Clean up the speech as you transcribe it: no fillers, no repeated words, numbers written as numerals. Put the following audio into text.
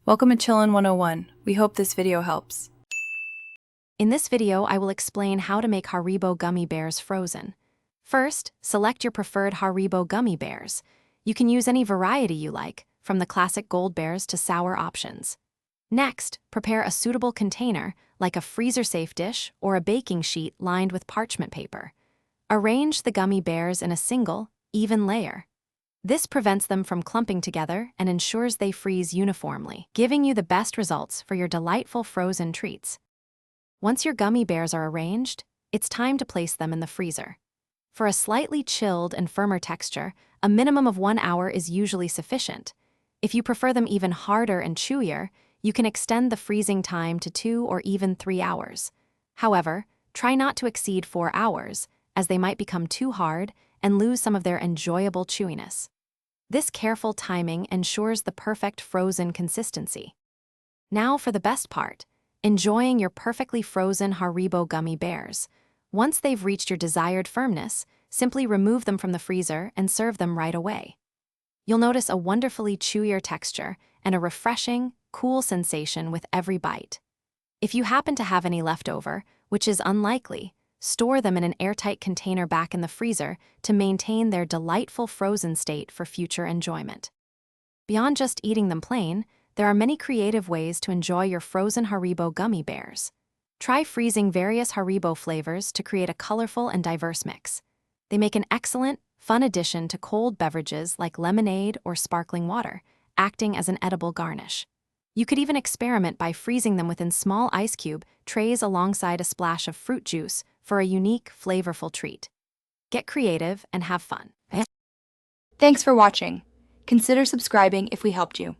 Welcome to Chillin' 101. We hope this video helps. In this video, I will explain how to make Haribo gummy bears frozen. First, select your preferred Haribo gummy bears. You can use any variety you like, from the classic gold bears to sour options. Next, prepare a suitable container, like a freezer-safe dish or a baking sheet lined with parchment paper. Arrange the gummy bears in a single, even layer. This prevents them from clumping together and ensures they freeze uniformly, giving you the best results for your delightful frozen treats. Once your gummy bears are arranged, it's time to place them in the freezer. For a slightly chilled and firmer texture, a minimum of 1 hour is usually sufficient. If you prefer them even harder and chewier, you can extend the freezing time to 2 or even 3 hours. However, try not to exceed 4 hours, as they might become too hard and lose some of their enjoyable chewiness. This careful timing ensures the perfect frozen consistency. Now for the best part, enjoying your perfectly frozen Haribo gummy bears. Once they've reached your desired firmness, simply remove them from the freezer and serve them right away. You'll notice a wonderfully chewier texture and a refreshing, cool sensation with every bite. If you happen to have any left over, which is unlikely, store them in an airtight container back in the freezer to maintain their delightful frozen state for future enjoyment. Beyond just eating them plain, there are many creative ways to enjoy your frozen Haribo gummy bears. Try freezing various Haribo flavors to create a colorful and diverse mix. They make an excellent, fun addition to cold beverages like lemonade or sparkling water, acting as an edible garnish. You could even experiment by freezing them within small ice cube trays alongside a splash of fruit juice for a unique, flavorful treat. Get creative and have fun. Thanks for watching. Consider subscribing if we helped you.